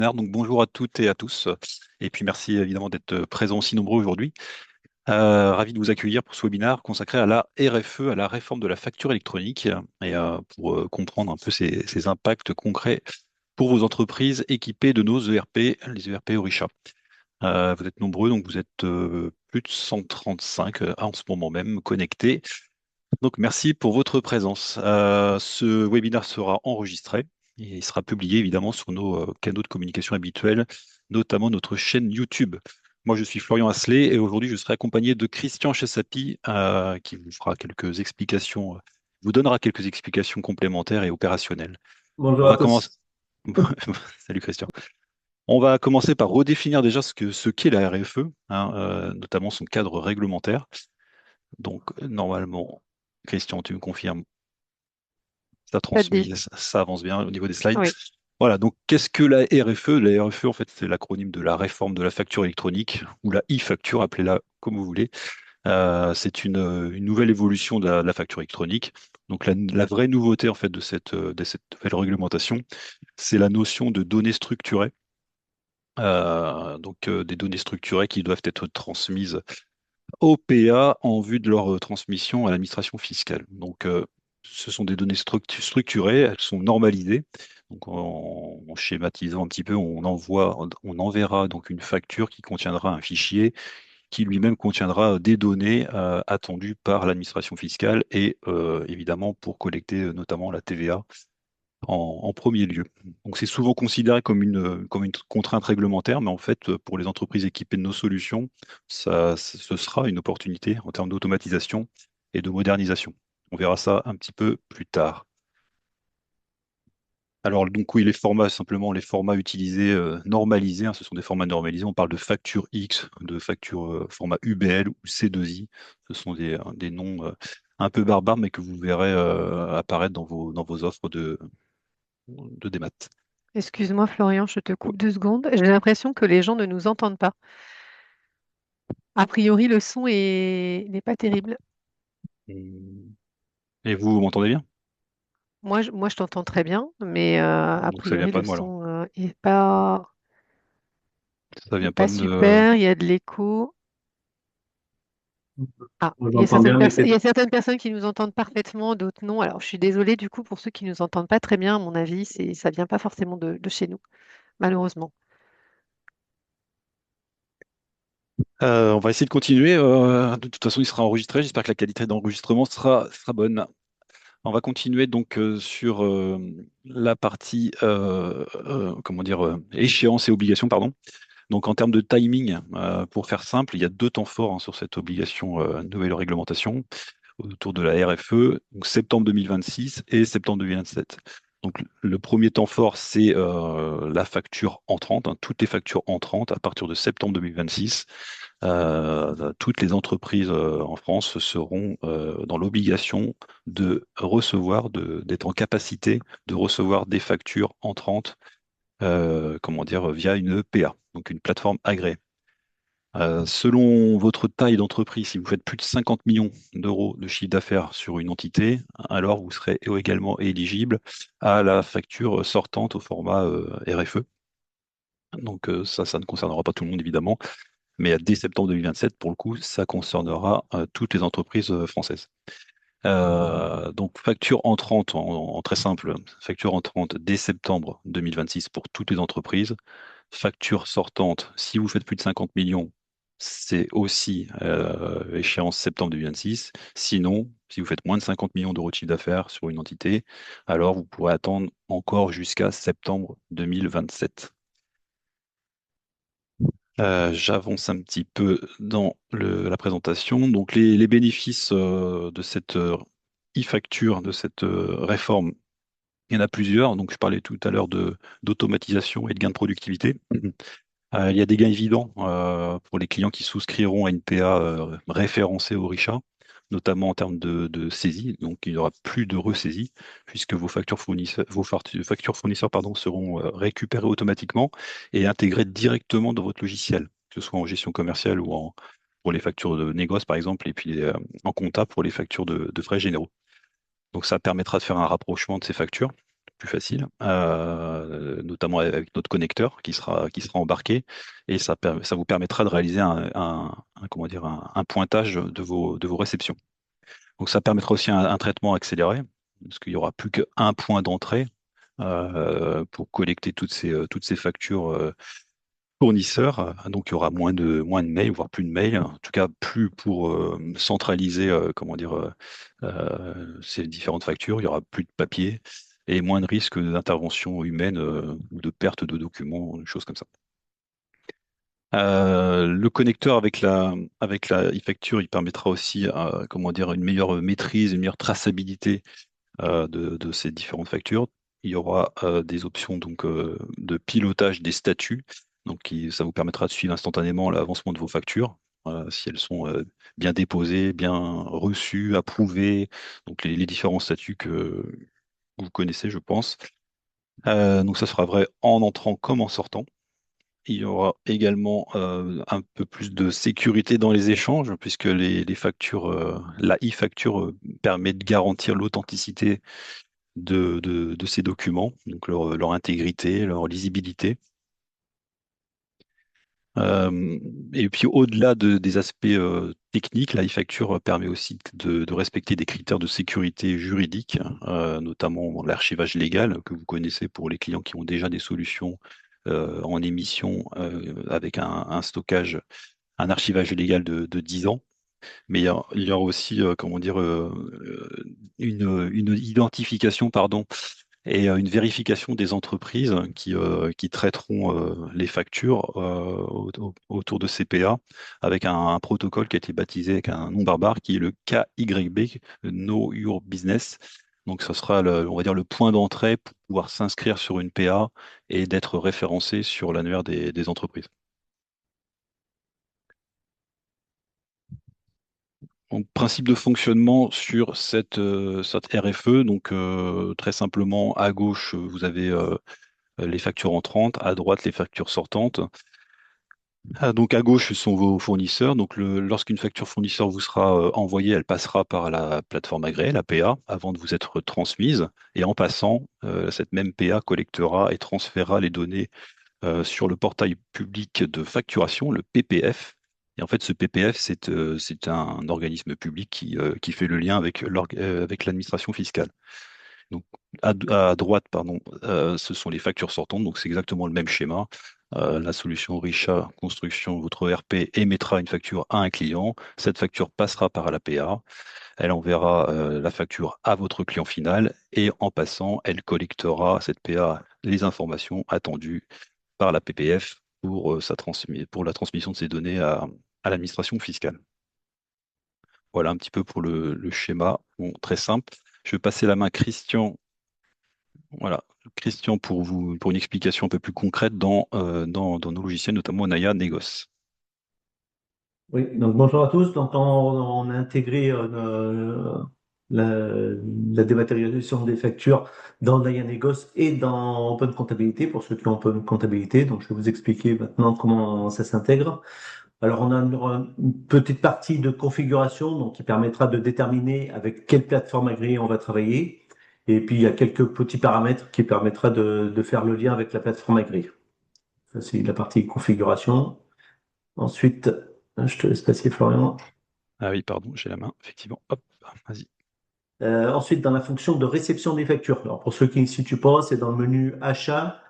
Donc bonjour à toutes et à tous. Et puis merci évidemment d'être présents aussi nombreux aujourd'hui. Ravi de vous accueillir pour ce webinaire consacré à la RFE, à la réforme de la facture électronique, et pour comprendre un peu ses impacts concrets pour vos entreprises équipées de nos ERP, les ERP Orisha. Vous êtes nombreux, donc vous êtes plus de 135 en ce moment même connectés. Donc merci pour votre présence. Ce webinaire sera enregistré et il sera publié évidemment sur nos canaux de communication habituels, notamment notre chaîne YouTube. Moi, je suis Florian Asselet et aujourd'hui, je serai accompagné de Christian Chessapi qui vous fera quelques explications, vous donnera quelques explications complémentaires et opérationnelles. Bonjour On à va commencer. tous. Salut Christian. On va commencer par redéfinir déjà ce qu'est la RFE, hein, notamment son cadre réglementaire. Donc, normalement, Christian, tu me confirmes, ça Pas de transmet, ça avance bien au niveau des slides. Oui. Voilà, donc qu'est-ce que la RFE? La RFE, en fait, c'est l'acronyme de la réforme de la facture électronique, ou la e-facture, appelez-la comme vous voulez. C'est une nouvelle évolution de la facture électronique. Donc la vraie nouveauté, en fait, de cette nouvelle réglementation, c'est la notion de données structurées. Des données structurées qui doivent être transmises au PA en vue de leur transmission à l'administration fiscale. Donc, ce sont des données structurées, elles sont normalisées. Donc, en schématisant un petit peu, on enverra donc une facture qui contiendra un fichier qui lui-même contiendra des données attendues par l'administration fiscale et évidemment pour collecter notamment la TVA en premier lieu. Donc c'est souvent considéré comme une contrainte réglementaire, mais en fait, pour les entreprises équipées de nos solutions, ce sera une opportunité en termes d'automatisation et de modernisation. On verra ça un petit peu plus tard. Alors donc oui, les formats, simplement les formats utilisés, normalisés, hein, ce sont des formats normalisés. On parle de facture X, de facture format UBL ou C2I. Ce sont des noms un peu barbares, mais que vous verrez apparaître dans vos offres de démat. Excuse-moi, Florian, je te coupe 2 secondes. J'ai l'impression que les gens ne nous entendent pas. A priori, le son n'est pas terrible. Et vous m'entendez bien? Moi, je t'entends très bien, mais a Donc ça vient priori, pas le de moi alors. son Ça est vient pas pas de. super. Il y a de l'écho. Ah, Moi, j'entends bien, mais il y peut-être a certaines personnes qui nous entendent parfaitement, d'autres non. Alors, je suis désolée du coup pour ceux qui nous entendent pas très bien. À mon avis, ça vient pas forcément de chez nous, malheureusement. On va essayer de continuer. De toute façon, il sera enregistré. J'espère que la qualité d'enregistrement sera bonne. On va continuer donc sur la partie comment dire échéance et obligation, pardon. Donc en termes de timing, pour faire simple, il y a deux temps forts hein, sur cette obligation nouvelle réglementation autour de la RFE, donc septembre 2026 et septembre 2027. Donc le premier temps fort, c'est la facture entrante, hein, toutes les factures entrantes à partir de septembre 2026. Toutes les entreprises en France seront dans l'obligation de recevoir, d'être en capacité de recevoir des factures entrantes, comment dire, via une PA, donc une plateforme agréée. Selon votre taille d'entreprise, si vous faites plus de 50 millions d'euros de chiffre d'affaires sur une entité, alors vous serez également éligible à la facture sortante au format RFE. Donc ça ne concernera pas tout le monde évidemment, mais dès septembre 2027, pour le coup, ça concernera toutes les entreprises françaises. Donc facture entrante en très simple, facture entrante dès septembre 2026 pour toutes les entreprises. Facture sortante, si vous faites plus de 50 millions, c'est aussi échéance septembre 2026. Sinon, si vous faites moins de 50 millions d'euros de chiffre d'affaires sur une entité, alors vous pourrez attendre encore jusqu'à septembre 2027. J'avance un petit peu dans la présentation. Donc les bénéfices de cette e-facture, de cette réforme, il y en a plusieurs. Donc je parlais tout à l'heure d'automatisation et de gain de productivité. Il y a des gains évidents pour les clients qui souscriront à une PA référencée au Richat, notamment en termes de saisie. Donc, il n'y aura plus de ressaisie, puisque vos factures fournisseurs pardon, seront récupérées automatiquement et intégrées directement dans votre logiciel, que ce soit en gestion commerciale ou pour les factures de négoce, par exemple, et puis en compta pour les factures de frais généraux. Donc, ça permettra de faire un rapprochement de ces factures plus facile, notamment avec notre connecteur qui sera embarqué, et ça vous permettra de réaliser comment dire, un pointage de vos réceptions. Donc ça permettra aussi un traitement accéléré, parce qu'il n'y aura plus qu'un point d'entrée pour collecter toutes ces factures fournisseurs. Donc il y aura moins de mails, voire plus de mails. En tout cas, plus pour centraliser comment dire, ces différentes factures. Il y aura plus de papier et moins de risques d'intervention humaine ou de perte de documents, des choses comme ça. Le connecteur avec la e-facture, il permettra aussi comment dire, une meilleure maîtrise, une meilleure traçabilité de ces différentes factures. Il y aura des options donc, de pilotage des statuts. Donc, ça vous permettra de suivre instantanément l'avancement de vos factures, si elles sont bien déposées, bien reçues, approuvées. Donc, les différents statuts que vous connaissez, je pense. Donc, ça sera vrai en entrant comme en sortant. Il y aura également un peu plus de sécurité dans les échanges, puisque les factures, la e-facture permet de garantir l'authenticité de ces documents, donc leur intégrité, leur lisibilité. Euh, et puis au-delà des aspects techniques, la e-facture permet aussi de respecter des critères de sécurité juridique, notamment bon, l'archivage légal que vous connaissez pour les clients qui ont déjà des solutions en émission avec un stockage, un archivage légal de 10 ans. Mais il y a aussi, comment dire, une identification, pardon, et une vérification des entreprises qui traiteront les factures autour de CPA avec un protocole qui a été baptisé avec un nom barbare qui est le KYB, Know Your Business. Donc, ce sera, on va dire, le point d'entrée pour pouvoir s'inscrire sur une PA et d'être référencé sur l'annuaire des entreprises. Donc, principe de fonctionnement sur cette RFE, donc très simplement, à gauche, vous avez les factures entrantes, à droite les factures sortantes. Donc à gauche ce sont vos fournisseurs. Donc lorsqu'une facture fournisseur vous sera envoyée, elle passera par la plateforme agréée, la PA, avant de vous être transmise. Et en passant, cette même PA collectera et transférera les données sur le portail public de facturation, le PPF. Et en fait, ce PPF, c'est un organisme public qui fait le lien avec l'administration fiscale. Donc, à droite, pardon, ce sont les factures sortantes, donc c'est exactement le même schéma. La solution Richa Construction, votre ERP, émettra une facture à un client. Cette facture passera par la PA. Elle enverra la facture à votre client final et en passant, elle collectera, cette PA, les informations attendues par la PPF pour la transmission de ces données à l'administration fiscale. Voilà un petit peu pour le schéma. Bon, très simple. Je vais passer la main à Christian. Voilà, Christian, pour une explication un peu plus concrète dans nos logiciels, notamment Naya Negos. Oui, donc bonjour à tous. Donc on a intégré la, la dématérialisation des factures dans Negos et dans Open Comptabilité pour ceux qui ont Open Comptabilité. Donc je vais vous expliquer maintenant comment ça s'intègre. Alors on a une petite partie de configuration donc, qui permettra de déterminer avec quelle plateforme agréée on va travailler. Et puis il y a quelques petits paramètres qui permettra de faire le lien avec la plateforme agréée. Ça c'est la partie configuration. Ensuite, je te laisse passer, Florian. Ah oui, pardon, j'ai la main, effectivement. Hop, vas-y. Ensuite, dans la fonction de réception des factures. Alors, pour ceux qui ne situent pas, c'est dans le menu achat,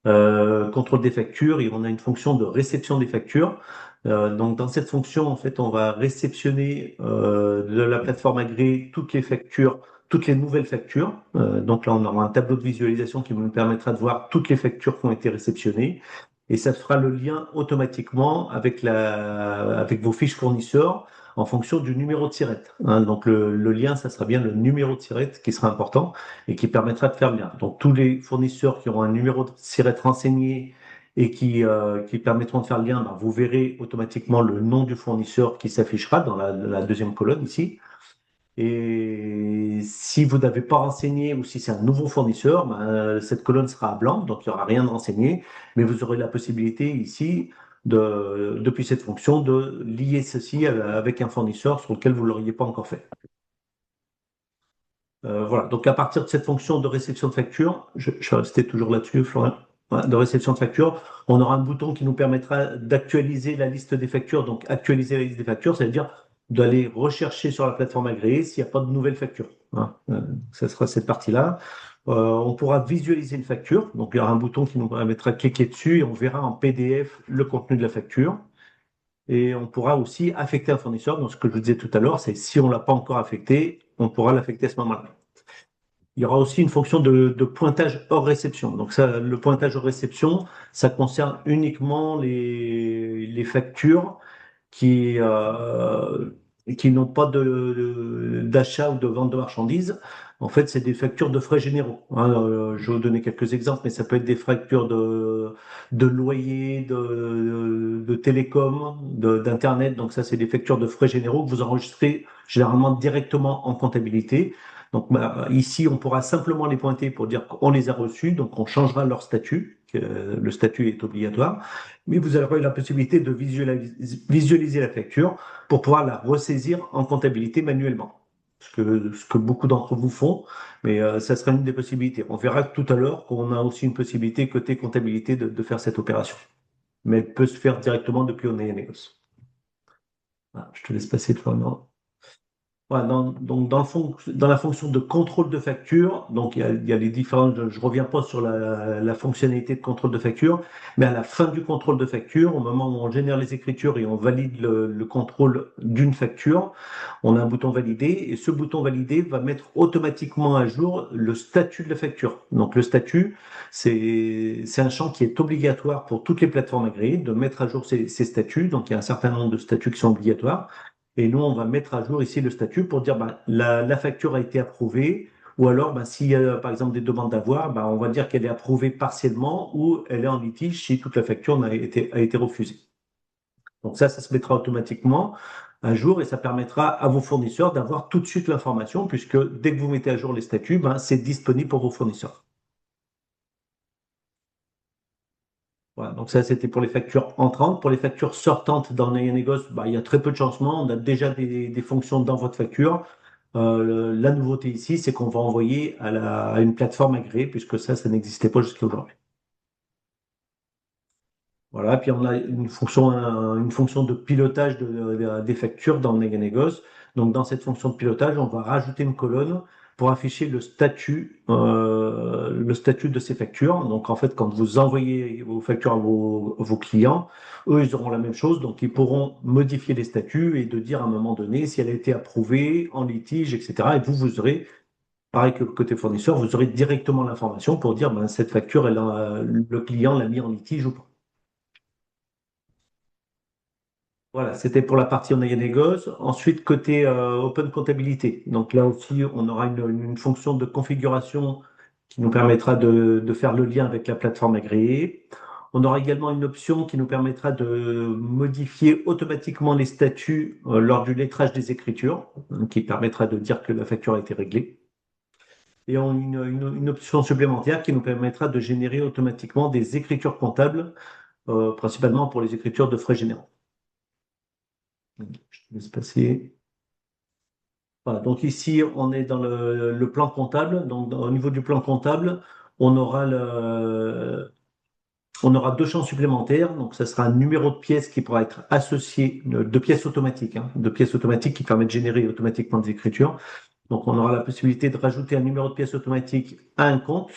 contrôle des factures, et on a une fonction de réception des factures. Donc, dans cette fonction, en fait, on va réceptionner de la plateforme agréée toutes les factures, toutes les nouvelles factures. Donc là, on aura un tableau de visualisation qui nous permettra de voir toutes les factures qui ont été réceptionnées. Et ça fera le lien automatiquement avec vos fiches fournisseurs en fonction du numéro de SIRET. Donc le lien, ça sera bien le numéro de SIRET qui sera important et qui permettra de faire le lien. Donc tous les fournisseurs qui auront un numéro de SIRET renseigné et qui permettront de faire le lien, ben, vous verrez automatiquement le nom du fournisseur qui s'affichera dans la deuxième colonne ici. Et si vous n'avez pas renseigné ou si c'est un nouveau fournisseur, ben, cette colonne sera à blanc, donc il n'y aura rien de renseigné, mais vous aurez la possibilité ici, depuis cette fonction, de lier ceci avec un fournisseur sur lequel vous ne l'auriez pas encore fait. Voilà, donc à partir de cette fonction de réception de facture, je vais rester toujours là-dessus, Florian. Voilà, de réception de facture, on aura un bouton qui nous permettra d'actualiser la liste des factures. Donc actualiser la liste des factures, ça veut dire d'aller rechercher sur la plateforme agréée s'il n'y a pas de nouvelles factures. Hein. Ça sera cette partie-là. On pourra visualiser une facture. Donc il y aura un bouton qui nous permettra de cliquer dessus et on verra en PDF le contenu de la facture. Et on pourra aussi affecter un fournisseur. Donc ce que je vous disais tout à l'heure, c'est si on ne l'a pas encore affecté, on pourra l'affecter à ce moment-là. Il y aura aussi une fonction de pointage hors réception. Donc ça, le pointage hors réception, ça concerne uniquement les factures qui, qui n'ont pas d'achat ou de vente de marchandises. En fait, c'est des factures de frais généraux. Hein. Je vais vous donner quelques exemples, mais ça peut être des factures de loyer, de télécom, d'Internet. Donc ça, c'est des factures de frais généraux que vous enregistrez généralement directement en comptabilité. Donc bah, ici, on pourra simplement les pointer pour dire qu'on les a reçus, donc on changera leur statut, que le statut est obligatoire, mais vous aurez la possibilité de visualiser la facture pour pouvoir la ressaisir en comptabilité manuellement. Ce que beaucoup d'entre vous font, mais ça sera une des possibilités. On verra tout à l'heure qu'on a aussi une possibilité côté comptabilité de faire cette opération, mais elle peut se faire directement depuis Onaya Negos. Voilà, je te laisse passer, Florian. Ouais, donc dans la fonction de contrôle de facture, donc il y a les différents, je reviens pas sur la fonctionnalité de contrôle de facture, mais à la fin du contrôle de facture, au moment où on génère les écritures et on valide le contrôle d'une facture, on a un bouton valider et ce bouton valider va mettre automatiquement à jour le statut de la facture. Donc le statut, c'est un champ qui est obligatoire pour toutes les plateformes agréées de mettre à jour ces statuts. Donc il y a un certain nombre de statuts qui sont obligatoires. Et nous, on va mettre à jour ici le statut pour dire ben, la facture a été approuvée, ou alors ben, s'il y a par exemple des demandes d'avoir, ben, on va dire qu'elle est approuvée partiellement ou elle est en litige si toute la facture a été refusée. Donc ça se mettra automatiquement à jour et ça permettra à vos fournisseurs d'avoir tout de suite l'information puisque dès que vous mettez à jour les statuts, ben, c'est disponible pour vos fournisseurs. Voilà, donc ça, c'était pour les factures entrantes. Pour les factures sortantes dans Négoce, bah, il y a très peu de changements. On a déjà des fonctions dans votre facture. La nouveauté ici, c'est qu'on va envoyer à une plateforme agréée, puisque ça n'existait pas jusqu'à aujourd'hui. Voilà, puis on a une fonction de pilotage des factures dans Négoce. Donc, dans cette fonction de pilotage, on va rajouter une colonne pour afficher le statut de ces factures. Donc, en fait, quand vous envoyez vos factures à vos clients, eux, ils auront la même chose. Donc, ils pourront modifier les statuts et de dire à un moment donné si elle a été approuvée, en litige, etc. Et vous aurez, pareil que le côté fournisseur, vous aurez directement l'information pour dire ben, cette facture, le client l'a mis en litige ou pas. Voilà, c'était pour la partie on a négoce. Ensuite, côté Open Comptabilité. Donc là aussi, on aura une fonction de configuration qui nous permettra de faire le lien avec la plateforme agréée. On aura également une option qui nous permettra de modifier automatiquement les statuts lors du lettrage des écritures, qui permettra de dire que la facture a été réglée. Et on a une option supplémentaire qui nous permettra de générer automatiquement des écritures comptables, principalement pour les écritures de frais généraux. Je te laisse passer. Voilà, donc ici, on est dans le plan comptable. Donc, au niveau du plan comptable, on aura, on aura deux champs supplémentaires. Donc, ça sera un numéro de pièce qui pourra être associé, de pièces automatiques, hein, de pièces automatiques qui permettent de générer automatiquement des écritures. Donc, on aura la possibilité de rajouter un numéro de pièce automatique à un compte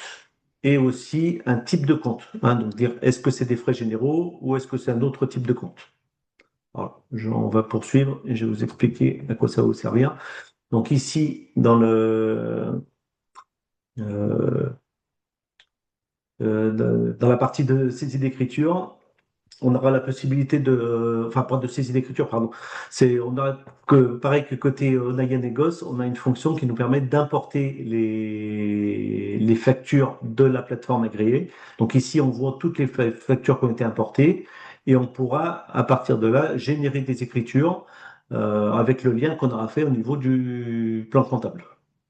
et aussi un type de compte. Hein, donc, dire est-ce que c'est des frais généraux ou est-ce que c'est un autre type de compte. Alors, on va poursuivre et je vais vous expliquer à quoi ça va vous servir. Donc ici, euh, dans la partie de saisie d'écriture, on aura la possibilité enfin pas de saisie d'écriture, pardon. On aura pareil que côté Onaya Negos, on a une fonction qui nous permet d'importer les factures de la plateforme agréée. Donc ici, on voit toutes les factures qui ont été importées et on pourra, à partir de là, générer des écritures avec le lien qu'on aura fait au niveau du plan comptable.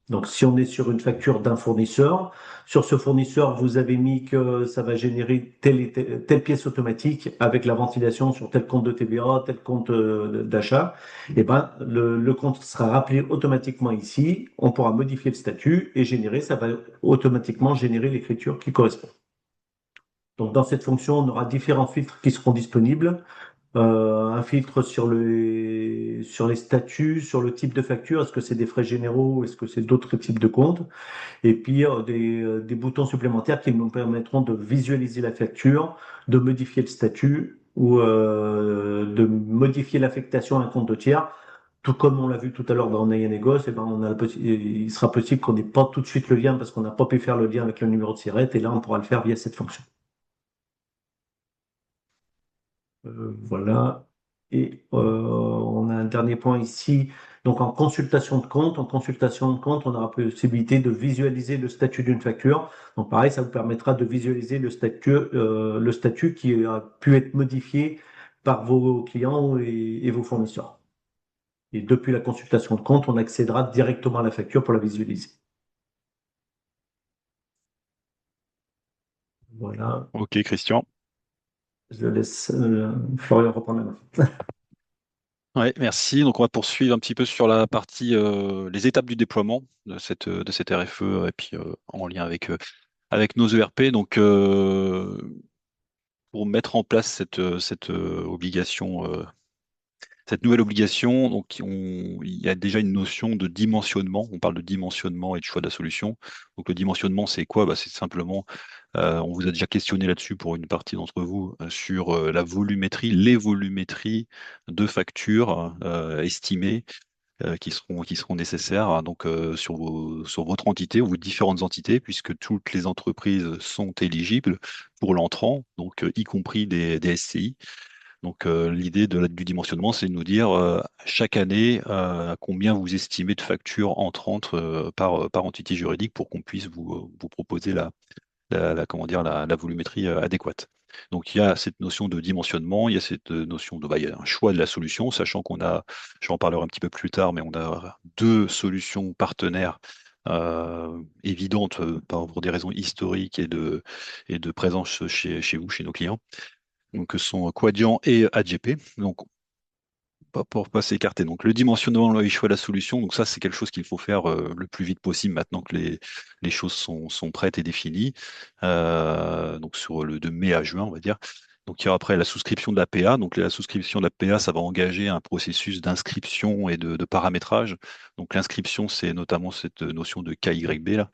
Donc, si on est sur une facture d'un fournisseur, sur ce fournisseur, vous avez mis que ça va générer telle pièce automatique avec la ventilation sur tel compte de TVA, tel compte d'achat. Et ben, le compte sera rappelé automatiquement ici. On pourra modifier le statut et générer, ça va automatiquement générer l'écriture qui correspond. Donc, dans cette fonction, on aura différents filtres qui seront disponibles. Un filtre sur les statuts, sur le type de facture. Est-ce que c'est des frais généraux? Est-ce que c'est d'autres types de comptes? Et puis des boutons supplémentaires qui nous permettront de visualiser la facture, de modifier le statut ou de modifier l'affectation à un compte de tiers. Tout comme on l'a vu tout à l'heure dans Naya Négoce, eh ben il sera possible qu'on n'ait pas tout de suite le lien parce qu'on n'a pas pu faire le lien avec le numéro de SIRET. Et là, on pourra le faire via cette fonction. Voilà. Et on a un dernier point ici. Donc en consultation de compte, on aura la possibilité de visualiser le statut d'une facture. Donc pareil, ça vous permettra de visualiser le statut qui a pu être modifié par vos clients et vos fournisseurs. Et depuis la consultation de compte, on accédera directement à la facture pour la visualiser. Voilà. Ok, Christian. Je laisse Florian reprendre la main. Ouais, merci. Donc, on va poursuivre un petit peu sur la partie, les étapes du déploiement de cette RFE et puis en lien avec nos ERP. Donc, pour mettre en place cette obligation, cette nouvelle obligation, donc il y a déjà une notion de dimensionnement. On parle de dimensionnement et de choix de la solution. Donc, le dimensionnement, c'est quoi? Bah, c'est simplement, on vous a déjà questionné là-dessus pour une partie d'entre vous sur la volumétrie, les volumétries de factures estimées qui seront nécessaires hein, donc sur votre entité ou vos différentes entités, puisque toutes les entreprises sont éligibles pour l'entrant, donc y compris des SCI. Donc l'idée du dimensionnement, c'est de nous dire chaque année combien vous estimez de factures entrantes par entité juridique pour qu'on puisse vous proposer comment dire, la volumétrie adéquate. Donc il y a cette notion de dimensionnement, il y a cette notion de, bah, il y a un choix de la solution, sachant qu'on a, je vais en parlerai un petit peu plus tard, mais on a deux solutions partenaires évidentes pour des raisons historiques et de présence chez vous, chez nos clients. Donc, ce sont Quadient et ADGP. Donc, pas pour pas s'écarter. Donc, le dimensionnement, le choix de la solution. Donc, ça, c'est quelque chose qu'il faut faire le plus vite possible maintenant que les choses sont prêtes et définies. Donc, sur le de mai à juin, on va dire. Donc, il y aura après la souscription de la PA. Donc, la souscription de la PA, ça va engager un processus d'inscription et de paramétrage. Donc, l'inscription, c'est notamment cette notion de KYB, là,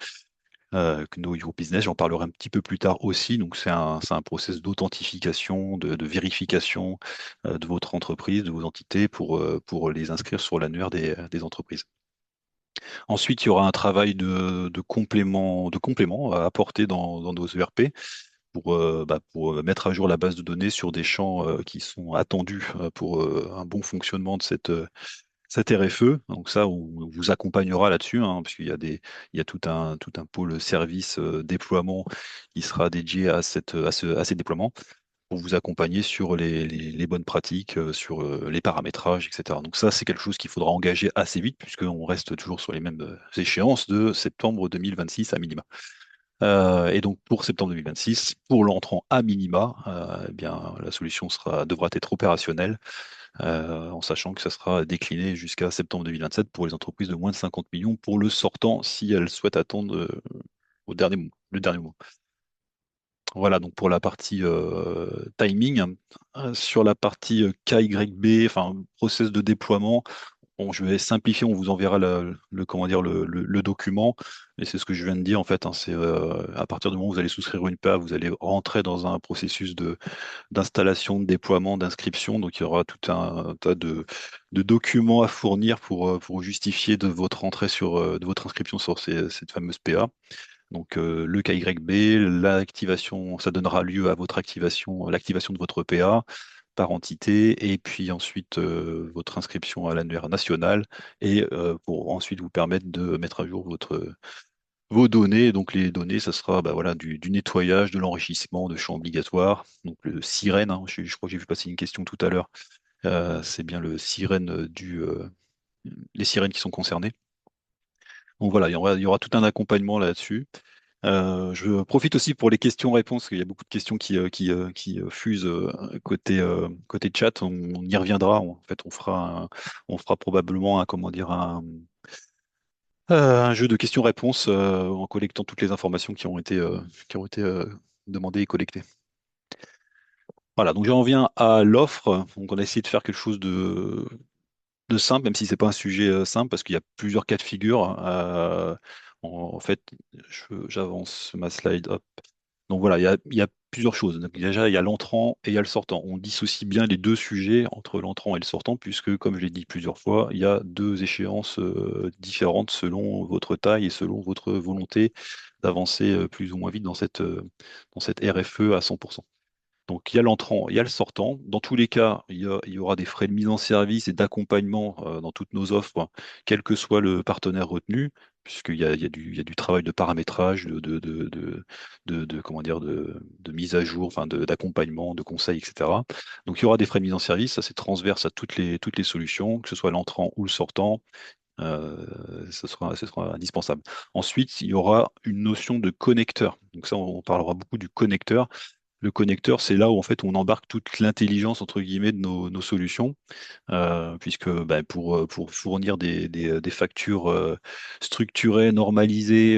Know Your Business. J'en parlerai un petit peu plus tard aussi. Donc, c'est un process d'authentification, de vérification de votre entreprise, de vos entités pour les inscrire sur l'annuaire des entreprises. Ensuite, il y aura un travail de complément à apporter dans nos ERP pour mettre à jour la base de données sur des champs qui sont attendus pour un bon fonctionnement de cette RFE. Donc ça, on vous accompagnera là-dessus, hein, parce il y a tout un pôle service déploiement qui sera dédié à ces déploiements pour vous accompagner sur les bonnes pratiques, sur les paramétrages, etc. Donc ça, c'est quelque chose qu'il faudra engager assez vite, puisqu'on reste toujours sur les mêmes échéances de septembre 2026 à minima. Et donc pour septembre 2026, pour l'entrant à minima, eh bien, la solution devra être opérationnelle en sachant que ça sera décliné jusqu'à septembre 2027 pour les entreprises de moins de 50 millions pour le sortant si elles souhaitent attendre le dernier mois. Voilà donc pour la partie timing. Sur la partie KYB, enfin process de déploiement, bon, je vais simplifier, on vous enverra comment dire, le document, et c'est ce que je viens de dire en fait. Hein, c'est à partir du moment où vous allez souscrire une PA, vous allez rentrer dans un processus d'installation, de déploiement, d'inscription. Donc il y aura tout un tas de documents à fournir pour justifier de votre entrée de votre inscription sur cette fameuse PA. Donc le KYB, l'activation, ça donnera lieu à votre activation, l'activation de votre PA par entité, et puis ensuite votre inscription à l'annuaire national, et pour ensuite vous permettre de mettre à jour vos données. Donc les données, ça sera bah, voilà, du nettoyage, de l'enrichissement de champs obligatoires. Donc le sirène, hein, je crois que j'ai vu passer une question tout à l'heure. C'est bien le sirène les sirènes qui sont concernées. Donc voilà, il y aura tout un accompagnement là-dessus. Je profite aussi pour les questions-réponses, parce qu'il y a beaucoup de questions qui fusent côté chat. On y reviendra. En fait, on fera probablement comment dire, un jeu de questions-réponses en collectant toutes les informations qui ont été demandées et collectées. Voilà, donc j'en viens à l'offre. Donc on a essayé de faire quelque chose de simple, même si c'est pas un sujet simple, parce qu'il y a plusieurs cas de figure. En fait, j'avance ma slide. Hop. Donc voilà, il y a plusieurs choses. Donc déjà, il y a l'entrant et il y a le sortant. On dissocie bien les deux sujets entre l'entrant et le sortant, puisque, comme je l'ai dit plusieurs fois, il y a deux échéances différentes selon votre taille et selon votre volonté d'avancer plus ou moins vite dans cette RFE à 100%. Donc il y a l'entrant, il y a le sortant. Dans tous les cas, il y aura des frais de mise en service et d'accompagnement dans toutes nos offres, quel que soit le partenaire retenu, puisqu'il y a du travail de paramétrage, comment dire, de mise à jour, enfin d'accompagnement, de conseil, etc. Donc il y aura des frais de mise en service, ça c'est transverse à toutes les solutions, que ce soit l'entrant ou le sortant. Ce sera indispensable. Ensuite, il y aura une notion de connecteur. Donc ça, on parlera beaucoup du connecteur. Le connecteur, c'est là où en fait on embarque toute l'intelligence entre guillemets de nos solutions, puisque pour fournir des factures structurées, normalisées,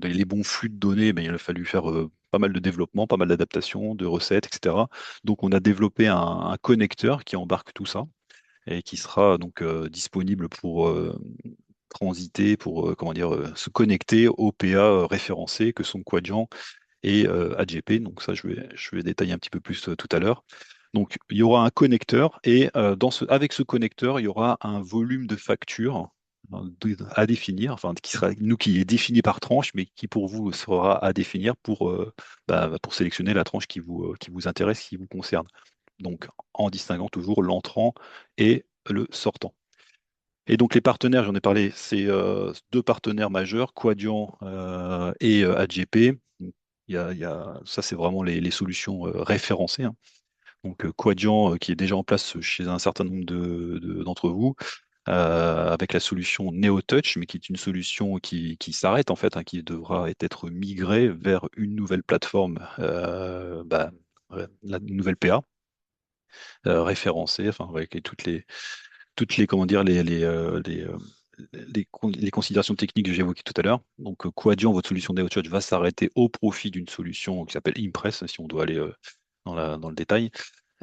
les bons flux de données, il a fallu faire pas mal de développement, pas mal d'adaptations, de recettes, etc. Donc on a développé un connecteur qui embarque tout ça et qui sera donc disponible pour transiter, pour comment dire, se connecter aux PA référencés que sont Quadient et AGP. Donc ça, je vais détailler un petit peu plus tout à l'heure. Donc il y aura un connecteur et avec ce connecteur, il y aura un volume de facture à définir, enfin qui est défini par tranche, mais qui pour vous sera à définir pour sélectionner la tranche qui vous intéresse, qui vous concerne. Donc en distinguant toujours l'entrant et le sortant. Et donc les partenaires, j'en ai parlé, c'est deux partenaires majeurs, Quadient et AGP. Ça, c'est vraiment les solutions référencées, hein. Donc Quadient qui est déjà en place chez un certain nombre d'entre vous, avec la solution NeoTouch, mais qui est une solution qui s'arrête en fait, hein, qui devra être migrée vers une nouvelle plateforme, une nouvelle PA référencée, enfin avec toutes les comment dire les considérations techniques que j'ai évoquées tout à l'heure. Donc, Quadient, votre solution NeoChurch va s'arrêter au profit d'une solution qui s'appelle Impress, si on doit aller dans le détail.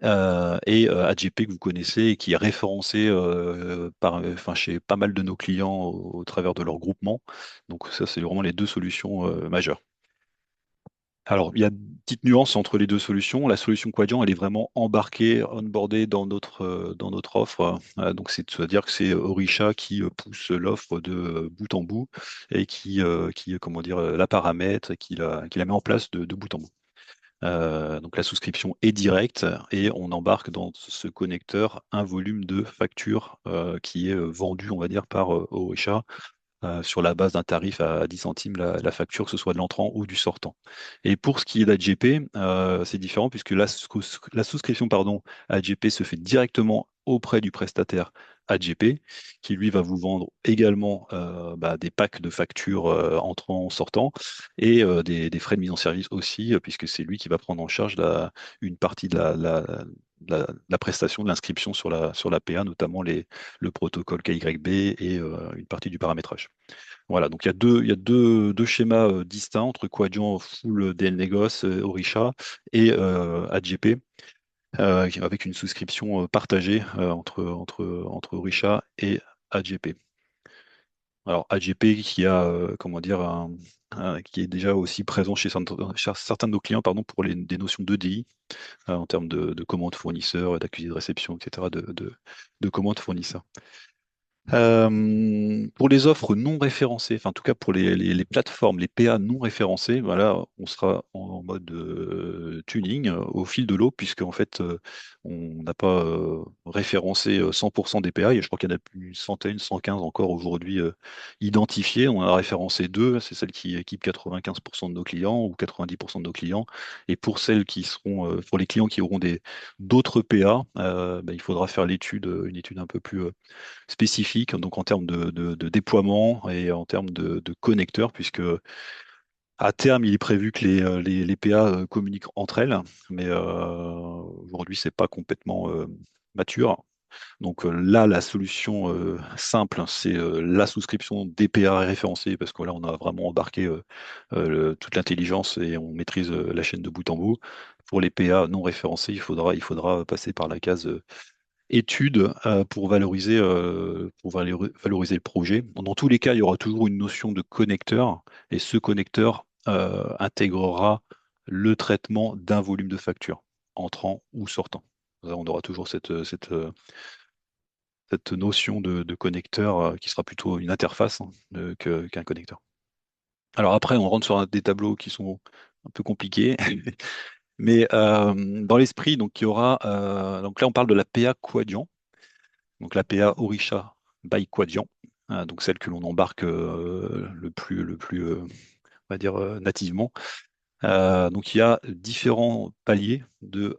Et AGP que vous connaissez et qui est référencé enfin, chez pas mal de nos clients au travers de leur groupement. Donc, ça, c'est vraiment les deux solutions majeures. Alors, il y a une petite nuance entre les deux solutions. La solution Quadient, elle est vraiment embarquée, onboardée dans notre offre. Donc, c'est-à-dire que c'est Orisha qui pousse l'offre de bout en bout et qui comment dire, la paramètre et qui la met en place de bout en bout. Donc, la souscription est directe et on embarque dans ce connecteur un volume de facture qui est vendu, on va dire, par Orisha sur la base d'un tarif à 10 centimes la facture, que ce soit de l'entrant ou du sortant. Et pour ce qui est d'AGP, c'est différent puisque la souscription AGP se fait directement auprès du prestataire AGP, qui lui va vous vendre également des packs de factures entrant, sortant, et des frais de mise en service aussi, puisque c'est lui qui va prendre en charge une partie de la prestation, de l'inscription sur la PA, notamment le protocole KYB et une partie du paramétrage. Voilà, donc il y a deux schémas distincts entre Quadient Full DL Negos, Orisha et AGP, avec une souscription partagée entre Orisha et AGP. Alors AGP qui a, comment dire, qui est déjà aussi présent chez certains de nos clients, pardon, pour des notions d'EDI, en termes de commandes fournisseurs, d'accusés de réception, etc., de commandes fournisseurs. Pour les offres non référencées, enfin en tout cas pour les plateformes, les PA non référencées, voilà, on sera en mode tuning au fil de l'eau, puisque en fait on n'a pas référencé 100% des PA, et je crois qu'il y en a plus une centaine, 115 encore aujourd'hui identifiés. On a référencé deux, c'est celles qui équipent 95% de nos clients ou 90% de nos clients. Et pour celles qui seront, pour les clients qui auront d'autres PA, il faudra faire une étude un peu plus spécifique spécifique, donc en termes de déploiement et en termes de connecteurs, puisque à terme, il est prévu que les PA communiquent entre elles, mais aujourd'hui, c'est pas complètement mature. Donc là, la solution simple, c'est la souscription DPA référencée, parce que là, on a vraiment embarqué toute l'intelligence et on maîtrise la chaîne de bout en bout. Pour les PA non référencés, il faudra passer par la case études pour valoriser le projet. Dans tous les cas, il y aura toujours une notion de connecteur et ce connecteur intégrera le traitement d'un volume de facture, entrant ou sortant. On aura toujours cette notion de connecteur qui sera plutôt une interface hein, qu'un connecteur. Alors après, on rentre sur des tableaux qui sont un peu compliqués, mais dans l'esprit, donc il y aura, donc là on parle de la PA Quadient. Donc l'APA Orisha by Quadient, donc celle que l'on embarque le plus on va dire nativement. Donc il y a différents paliers de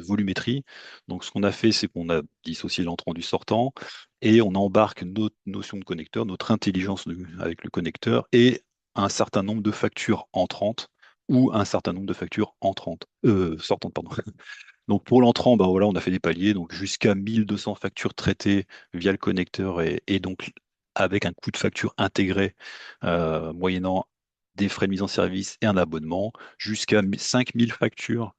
volumétrie. Donc ce qu'on a fait, c'est qu'on a dissocié l'entrant du sortant et on embarque notre notion de connecteur, notre intelligence avec le connecteur et un certain nombre de factures entrantes ou un certain nombre de factures sortantes, pardon. Donc pour l'entrant, bah voilà, on a fait des paliers, donc jusqu'à 1200 factures traitées via le connecteur et donc avec un coût de facture intégré moyennant des frais de mise en service et un abonnement, jusqu'à 5000 factures.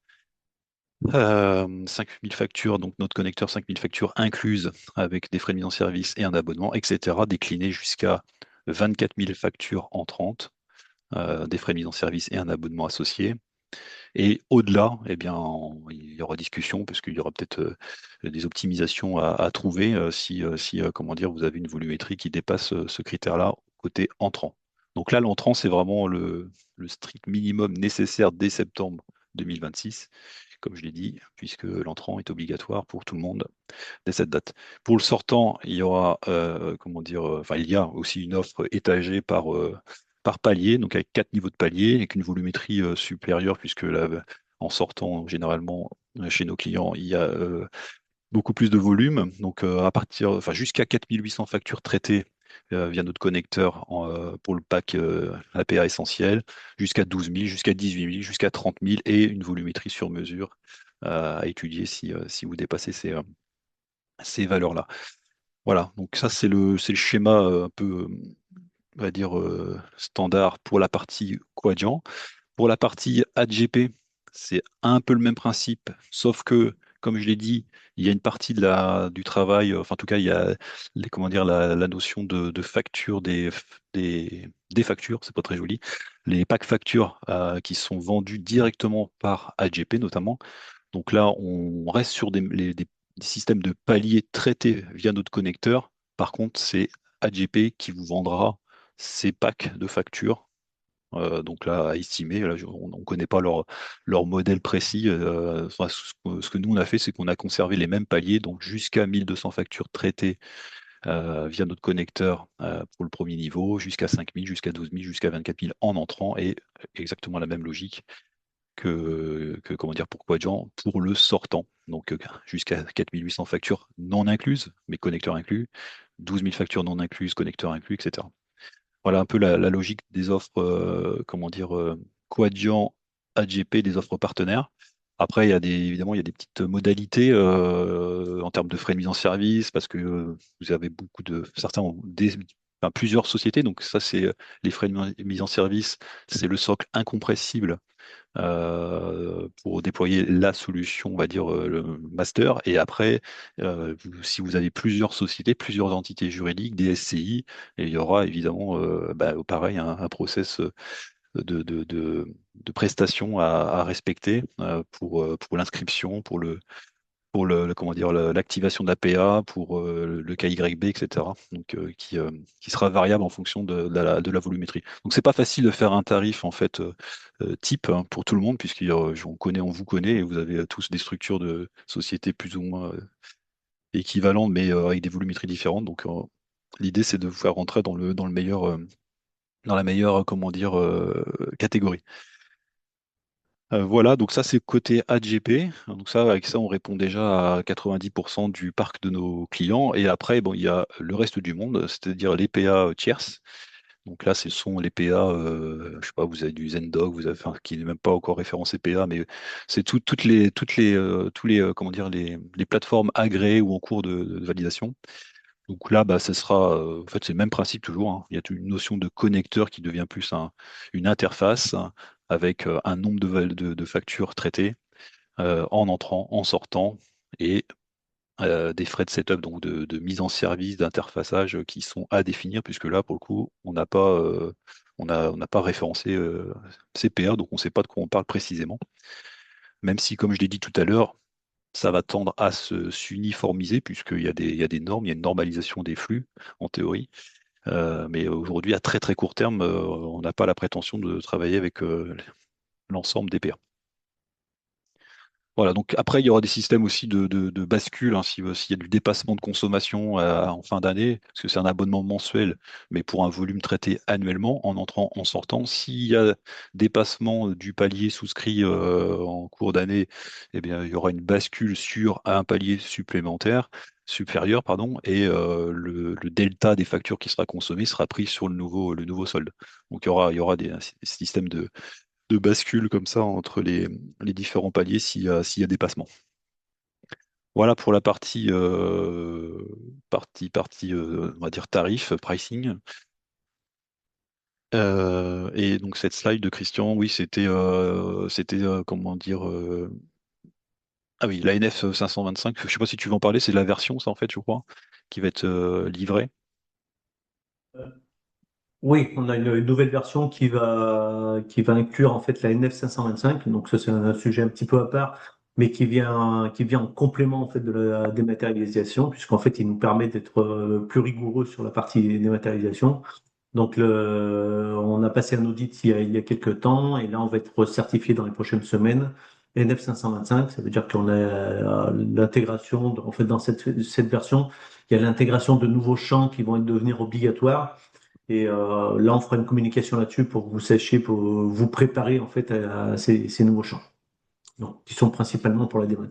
5000 factures, donc notre connecteur 5000 factures incluses avec des frais de mise en service et un abonnement, etc. Décliné jusqu'à 24 000 factures entrantes, des frais de mise en service et un abonnement associé. Et au-delà, eh bien, il y aura discussion parce qu'il y aura peut-être des optimisations à trouver si comment dire, vous avez une volumétrie qui dépasse ce critère-là côté entrant. Donc là, l'entrant, c'est vraiment le strict minimum nécessaire dès septembre 2026, comme je l'ai dit, puisque l'entrant est obligatoire pour tout le monde dès cette date. Pour le sortant, il y aura, comment dire, enfin, il y a aussi une offre étagée par palier, donc avec 4 niveaux de palier, avec une volumétrie supérieure, puisque là, en sortant, généralement, chez nos clients, il y a beaucoup plus de volume. Donc, enfin, jusqu'à 4800 factures traitées via notre connecteur pour le pack APA essentiel, jusqu'à 12 000, jusqu'à 18 000, jusqu'à 30 000 et une volumétrie sur mesure à étudier si vous dépassez ces valeurs-là. Voilà, donc ça c'est le schéma un peu, on va dire, standard pour la partie Quadient. Pour la partie AGP, c'est un peu le même principe, sauf que, comme je l'ai dit, il y a une partie du travail, enfin en tout cas, il y a comment dire, la notion de facture des factures, c'est pas très joli, les packs factures qui sont vendus directement par AGP notamment. Donc là, on reste sur des systèmes de paliers traités via notre connecteur. Par contre, c'est AGP qui vous vendra ces packs de factures. Donc là, à estimer, là, on ne connaît pas leur modèle précis. Enfin, ce que nous, on a fait, c'est qu'on a conservé les mêmes paliers, donc jusqu'à 1200 factures traitées via notre connecteur pour le premier niveau, jusqu'à 5000, jusqu'à 12 000, jusqu'à 24 000 en entrant, et exactement la même logique comment dire, pour Quadient, pour le sortant. Donc jusqu'à 4800 factures non incluses, mais connecteurs inclus, 12 000 factures non incluses, connecteurs inclus, etc. Voilà un peu la logique des offres, comment dire, Quadient, AGP, des offres partenaires. Après, évidemment, il y a des petites modalités en termes de frais de mise en service, parce que vous avez certains ont enfin, plusieurs sociétés, donc ça, c'est les frais de mise en service, c'est le socle incompressible pour déployer la solution, on va dire le master. Et après, si vous avez plusieurs sociétés, plusieurs entités juridiques, des SCI, et il y aura évidemment, pareil, un process de prestation à respecter pour l'inscription, comment dire, l'activation de l'APA, pour le KYB, etc. Donc, qui sera variable en fonction de la volumétrie. Donc, c'est pas facile de faire un tarif en fait type hein, pour tout le monde, on vous connaît, et vous avez tous des structures de société plus ou moins équivalentes, mais avec des volumétries différentes. Donc, l'idée, c'est de vous faire rentrer dans le meilleur, dans la meilleure, comment dire, catégorie. Voilà, donc ça c'est côté AGP. Donc ça, avec ça, on répond déjà à 90% du parc de nos clients. Et après, bon, il y a le reste du monde, c'est-à-dire les PA tierces. Donc là, ce sont les PA, je sais pas, vous avez du Zendog, vous avez, enfin, qui n'est même pas encore référencé PA, mais c'est tous les, comment dire, les plateformes agréées ou en cours de validation. Donc là, bah, ce sera, en fait, c'est le même principe toujours, hein. Il y a une notion de connecteur qui devient plus une interface avec un nombre de factures traitées en entrant, en sortant, et des frais de setup, donc de mise en service, d'interfaçage qui sont à définir, puisque là, pour le coup, on n'a pas référencé CPA, donc on ne sait pas de quoi on parle précisément. Même si, comme je l'ai dit tout à l'heure, ça va tendre à s'uniformiser, il y a des normes, il y a une normalisation des flux, en théorie. Mais aujourd'hui, à très très court terme, on n'a pas la prétention de travailler avec l'ensemble des PA. Voilà, donc après, il y aura des systèmes aussi de bascule, hein, s'il y a du dépassement de consommation en fin d'année, parce que c'est un abonnement mensuel, mais pour un volume traité annuellement, en entrant, en sortant. S'il y a dépassement du palier souscrit en cours d'année, eh bien, il y aura une bascule sur un palier supplémentaire, supérieur, pardon, et le delta des factures qui sera consommé sera pris sur le nouveau solde. Donc il y aura des systèmes de bascule comme ça entre les différents paliers s'il y a dépassement. Voilà pour la on va dire tarif, pricing. Et donc cette slide de Christian, oui, comment dire, ah oui, la NF 525, je sais pas si tu veux en parler, c'est la version, ça en fait, je crois, qui va être livrée. Oui, on a une nouvelle version qui va inclure en fait la NF 525. Donc ça c'est un sujet un petit peu à part, mais qui vient en complément en fait de la dématérialisation, puisqu'en fait il nous permet d'être plus rigoureux sur la partie dématérialisation. Donc on a passé un audit il y a quelques temps et là on va être certifié dans les prochaines semaines. NF 525, ça veut dire qu'on a l'intégration, en fait dans cette version, il y a l'intégration de nouveaux champs qui vont devenir obligatoires. Et là, on fera une communication là-dessus pour que vous sachiez, pour vous préparer en fait à ces nouveaux champs. Donc, qui sont principalement pour la démat.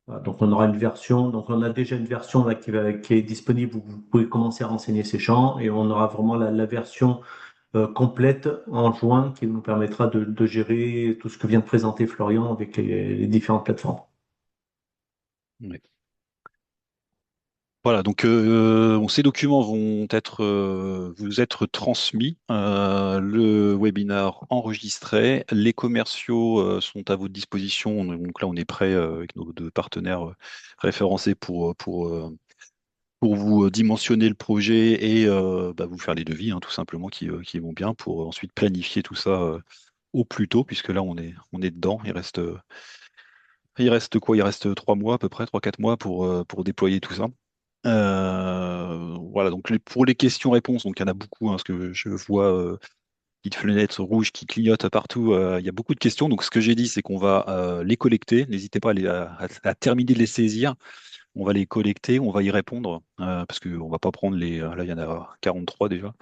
Voilà, donc, on aura une version. Donc, on a déjà une version là qui est disponible où vous pouvez commencer à renseigner ces champs, et on aura vraiment la version complète en juin qui nous permettra de gérer tout ce que vient de présenter Florian avec les différentes plateformes. Ouais. Voilà, donc ces documents vont vous être transmis, le webinar enregistré, les commerciaux sont à votre disposition. Donc là, on est prêt avec nos deux partenaires référencés pour vous dimensionner le projet et bah, vous faire les devis, hein, tout simplement, qui vont bien pour ensuite planifier tout ça au plus tôt, puisque là, on est dedans. Il reste quoi? Il reste 3 mois à peu près, 3, 4 mois pour déployer tout ça. Voilà, donc pour les questions-réponses, donc il y en a beaucoup, hein, parce que je vois petites fenêtres rouges qui clignotent partout. Il y a beaucoup de questions. Donc ce que j'ai dit, c'est qu'on va les collecter. N'hésitez pas à terminer de les saisir. On va les collecter, on va y répondre, parce qu'on ne va pas prendre là, il y en a 43 déjà.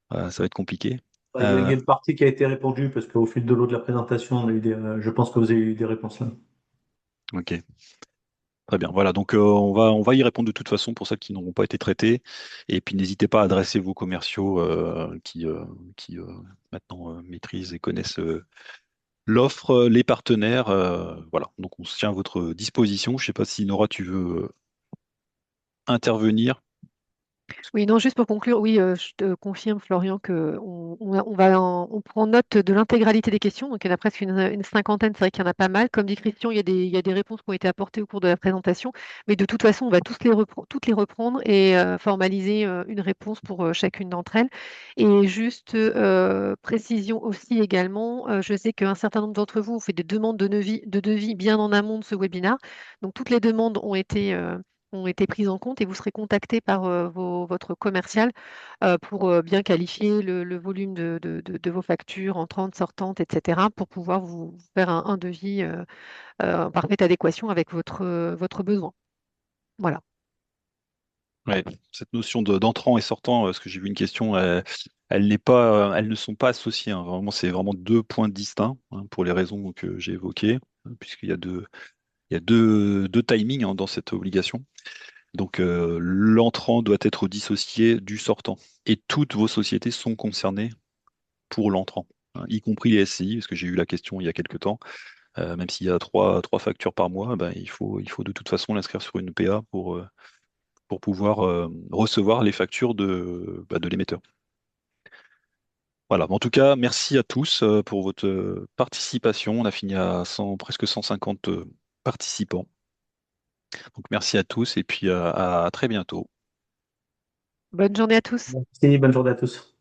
Ça va être compliqué. Il y Euh, a une partie qui a été répondue parce qu'au fil de l'eau de la présentation, on a eu je pense que vous avez eu des réponses là. ok, très bien. Voilà, donc on va y répondre de toute façon pour celles qui n'auront pas été traitées. Et puis n'hésitez pas à adresser vos commerciaux qui maintenant maîtrisent et connaissent l'offre, les partenaires. Voilà, donc on se tient à votre disposition. Je ne sais pas si Nora, tu veux intervenir. Oui, non, juste pour conclure, oui, je te confirme, Florian, que on prend note de l'intégralité des questions. Donc, il y en a presque une cinquantaine. C'est vrai qu'il y en a pas mal. Comme dit Christian, il y a des réponses qui ont été apportées au cours de la présentation. Mais de toute façon, on va toutes les reprendre et formaliser une réponse pour chacune d'entre elles. Et juste précision aussi également, je sais qu'un certain nombre d'entre vous ont fait des demandes de devis bien en amont de ce webinaire. Donc, toutes les demandes ont été prises en compte et vous serez contacté par votre commercial pour bien qualifier le volume de vos factures entrantes, sortantes, etc., pour pouvoir vous faire un devis en parfaite adéquation avec votre besoin. Voilà. Ouais, cette notion d'entrant et sortant, parce que j'ai vu une question, elle n'est pas, elles ne sont pas associées, hein. Vraiment, c'est vraiment deux points distincts, hein, pour les raisons que j'ai évoquées, puisqu'il y a deux timings, hein, dans cette obligation. Donc, l'entrant doit être dissocié du sortant. Et toutes vos sociétés sont concernées pour l'entrant, hein, y compris les SCI, parce que j'ai eu la question il y a quelques temps. Même s'il y a trois factures par mois, ben, il faut de toute façon l'inscrire sur une PA pour pouvoir recevoir les factures de l'émetteur. Voilà. En tout cas, merci à tous pour votre participation. On a fini à presque 150 participants. Donc merci à tous et puis à très bientôt. Bonne journée à tous. Merci, bonne journée à tous.